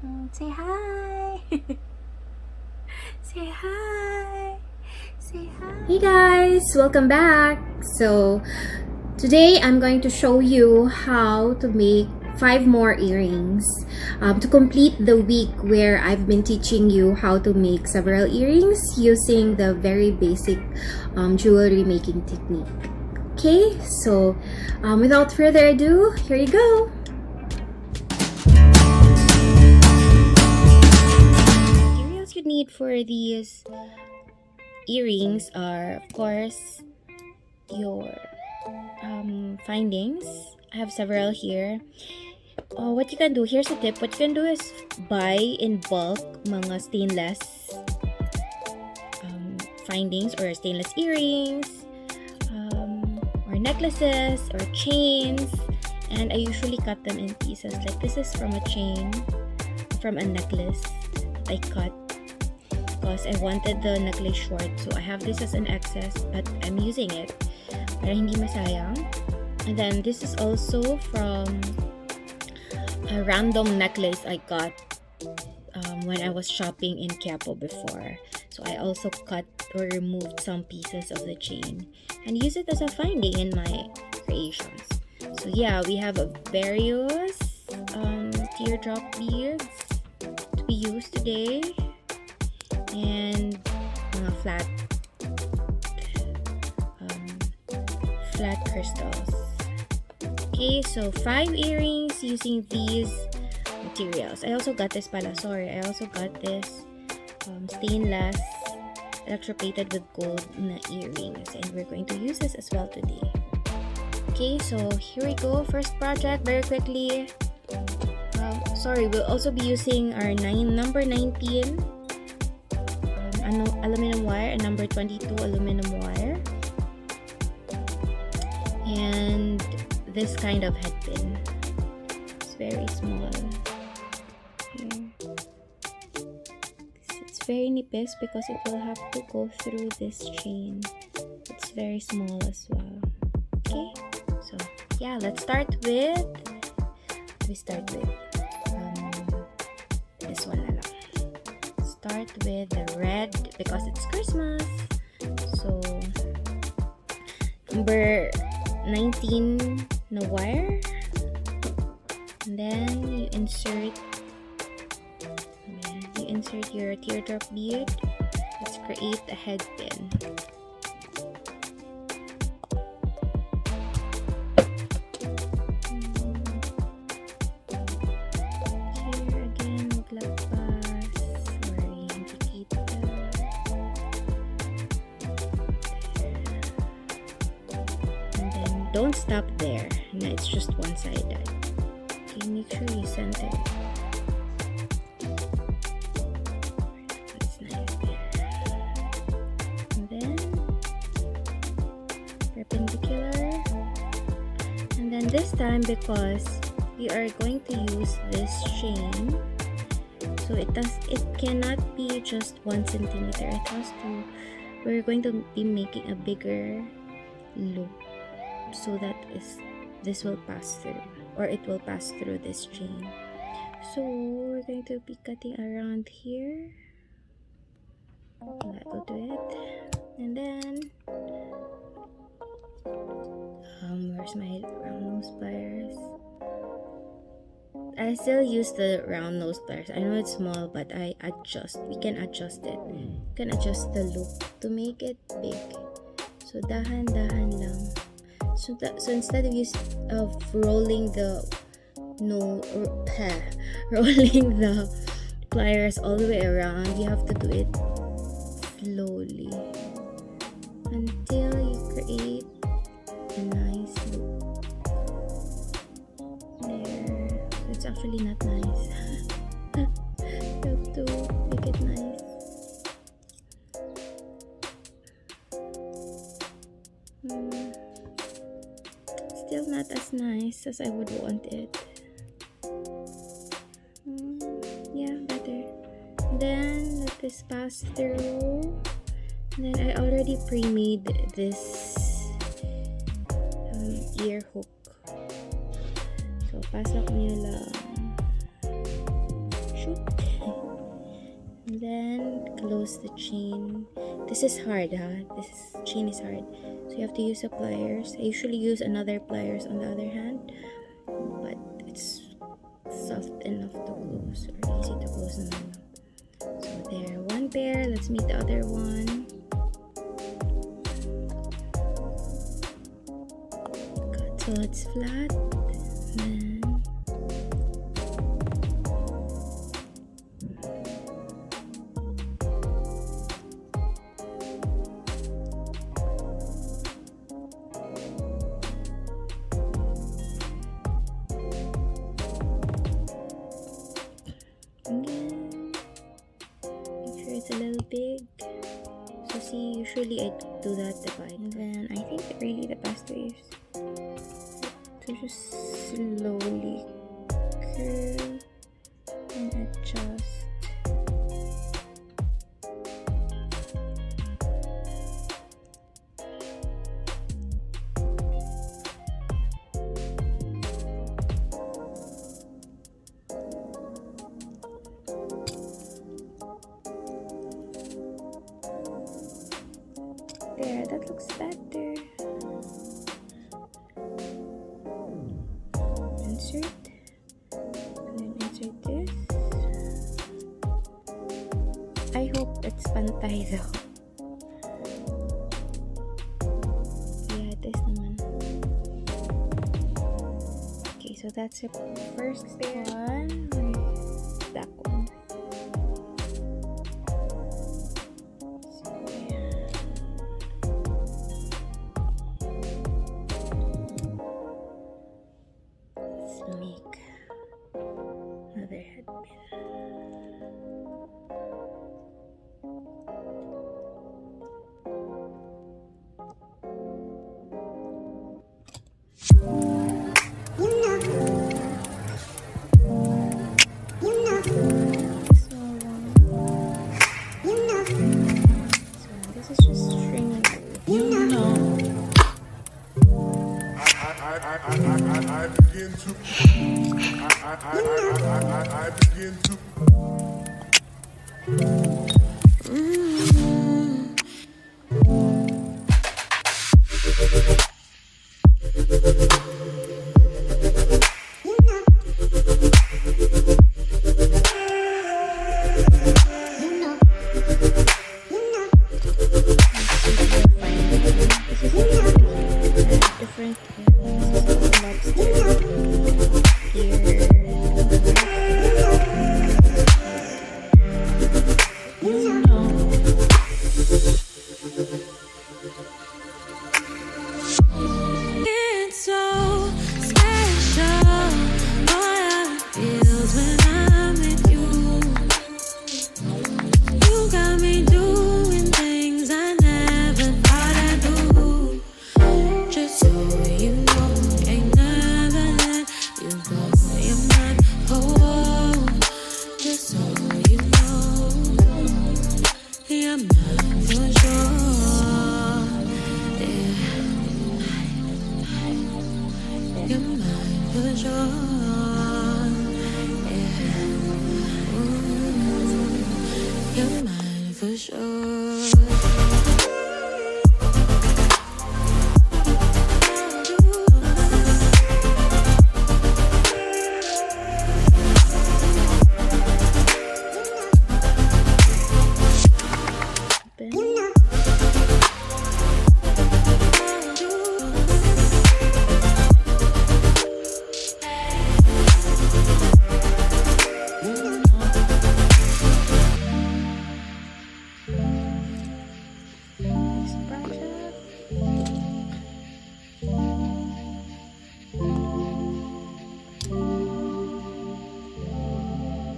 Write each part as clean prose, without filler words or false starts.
Say hi. Say hi. Say hi. Hey guys, welcome back. So today I'm going to show you how to make 5 more earrings to complete the week where I've been teaching you how to make several earrings using the very basic jewelry making technique. Okay, so without further ado, here you go. Materials you need for these earrings are, of course, your findings. I have several here. What you can do, here's a tip. What you can do is buy in bulk mga stainless findings or stainless earrings, or necklaces or chains, and I usually cut them in pieces. Like this is from a chain, from a necklace I cut because I wanted the necklace short, so I have this as an excess but I'm using it para hindi masayang. And then this is also from a random necklace I got when I was shopping in Quiapo before. So I also cut or removed some pieces of the chain and use it as a finding in my creations. So yeah, we have various teardrop beads to be used today and flat crystals. Okay, so 5 earrings using these materials. I also got this pala, sorry. I also got this stainless electroplated with gold na earrings, and we're going to use this as well today. Okay, so here we go. First project, very quickly. Sorry, we'll also be using our number 19 aluminum wire and number 22 aluminum wire, and this kind of head pin. It's very small. It's very nipis because it will have to go through this chain. It's very small as well. Okay, so yeah, let's start with this one na lang. Start with the red because it's Christmas. So number 19 na wire, and then you insert your teardrop bead. Let's create a head pin. Here again, maglagpas. Sorry, hindi kita. And then don't stop there. No, it's just one-sided. Okay, make sure you center it. That's nice there. And then perpendicular. And then this time, because we are going to use this chain, so it cannot be just 1 centimeter. It has to. We're going to be making a bigger loop, so that this will pass through, or it will pass through this chain. So we're going to be cutting around here. That will do it. And then where's my round nose pliers? I still use the round nose pliers. I know it's small, but we can adjust it. You can adjust the loop to make it big. So dahan-dahan lang. So instead of rolling the rolling the pliers all the way around, you have to do it slowly until you create a nice loop. There. It's actually not nice. You have to make it nice. Still not as nice as I would want it. Yeah, better. Then let this pass through. And then I already pre-made this ear hook. So pasok nyo lang shoot. And then close the chain. This is hard, this chain is hard, so you have to use the pliers. I usually use another pliers on the other hand, but it's soft enough to close or easy to close naman. So there, one pair. Let's make the other one. Cut so it's flat. Then it's a little big, so see, usually I do that divide, and then I think really the best way is to just slowly curl and adjust. There, that looks better. Insert, and then insert this. I hope that's pantay though. Yeah, it is naman. Okay, so that's the first one. That one. Make another headband. So this is just string. I begin to different lobster here. It's so special, what it feels when I'm with you. You got me doing things I never thought I'd do. Just so you know, ain't never let you go. You're mine, oh, just so you know, you're mine for sure. You're mine for sure. Yeah. Ooh, you're mine for sure.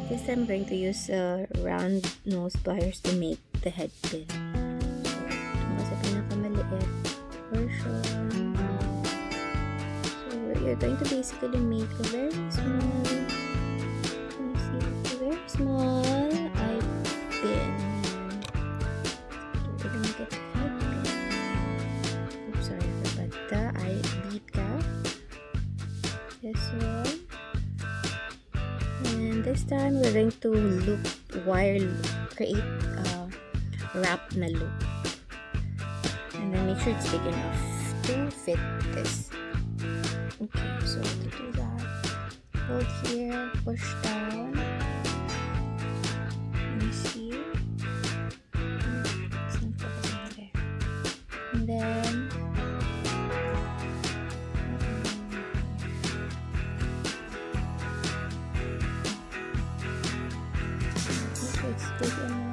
This time I'm going to use round nose pliers to make the head pin. Ito sa pinakamaliit version. So you're going to basically make a very small, eye pin. We're gonna get the head pin. Oops, sorry, I forgot the eye bead cap. This one. And this time, we're going to create a wrap na loop. And then make sure it's big enough to fit this. Okay, so to do that, hold here, push down. Let me see. It's not focusing there. And then make sure it's big enough.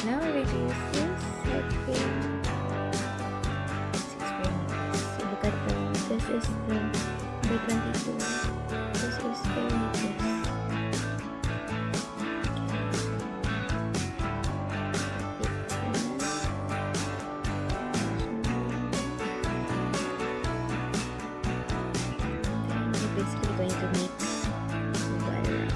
Now we're going to use this side pin. 6 rings. So look at this is the B22. This is the necklace. And we're basically going to make the wire.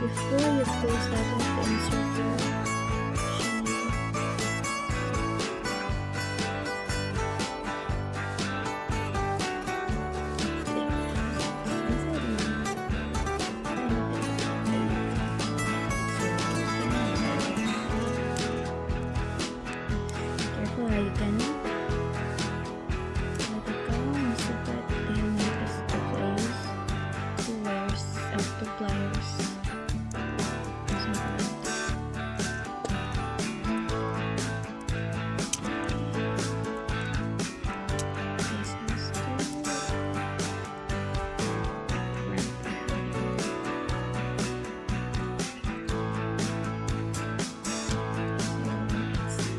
Before you close that, you have to insert your careful how you can let it go and so that the handmade is to place 2 wires of 2 pliers.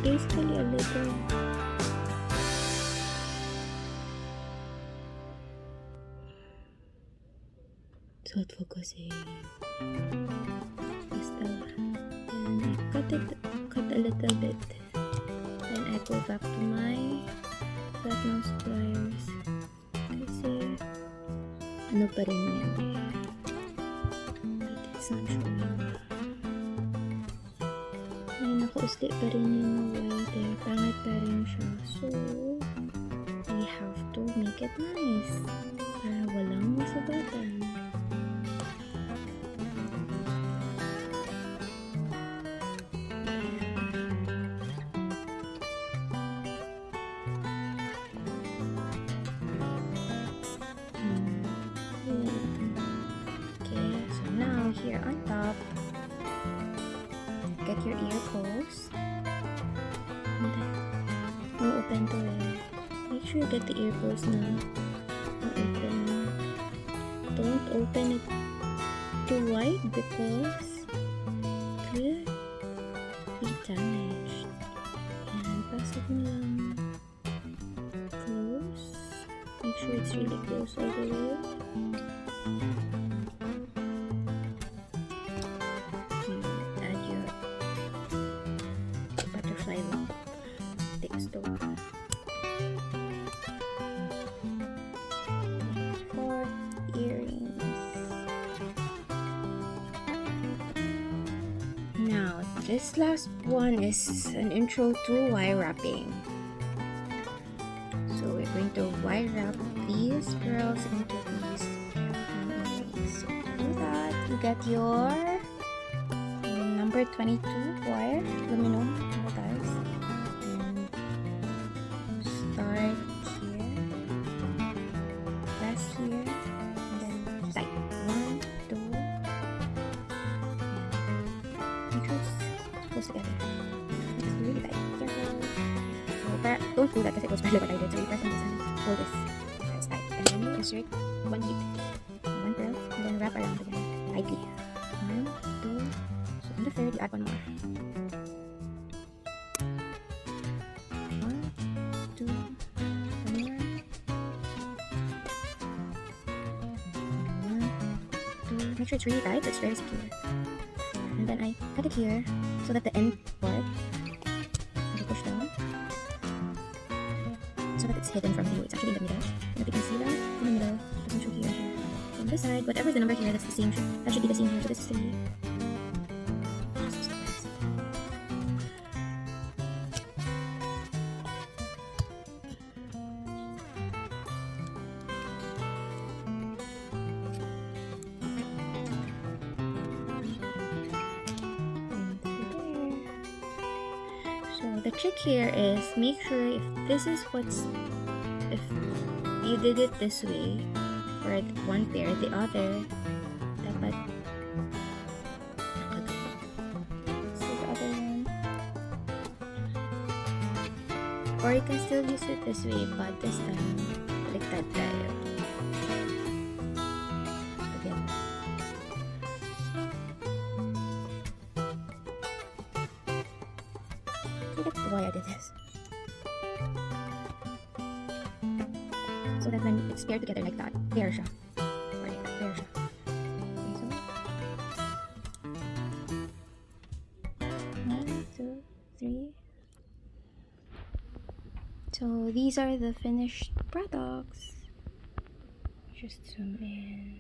Basically a little it's not focusing. Basta and I cut a little bit, then I go back to my flat nose pliers kasi ano pa rin yan eh, but it's not showing. Ay, nakausli pa rin yung way there. Pangit pa rin siya. So, we have to make it nice para walang masabatan. Okay, so now here on top, get your ear post and then we'll open to it. Make sure you get the ear post na open. Don't open it too wide because it could be damaged. And pasok mo lang close. Make sure it's really close all the way. Now this last one is an intro to wire wrapping. So we're going to wire wrap these pearls into these handmades. So to do that, you get your number 22 wire, aluminum ties, and start here, press here, and then tight. 1, 2. Make sure it's close together. It's really tight. Careful. So don't do that because it goes really what I did. So you press on this and hold this. So it's tight. And then you insert one bead, one pearl, and then wrap around again tightly. 1, 2. So on the third, you add one more. 1, 2, one more. 1, 2. Make sure it's really tight so it's very secure. And then I cut it here so that the end part will push down so that it's hidden from view. It's actually in the middle. And if you can see that, in the middle, it doesn't show here and here. So on this side, whatever's the number here, that's the same. That should be the same here. So this is 3. So the trick here is make sure if you did it this way for one pair, the other dapat so the other one, or you can still use it this way but this time baliktad tayo. Again. That's why I did this. So that when it's paired together like that, pair siya. Or like that, pair siya. Okay, so 1, 2, 3. So these are the finished products. Just zoom in.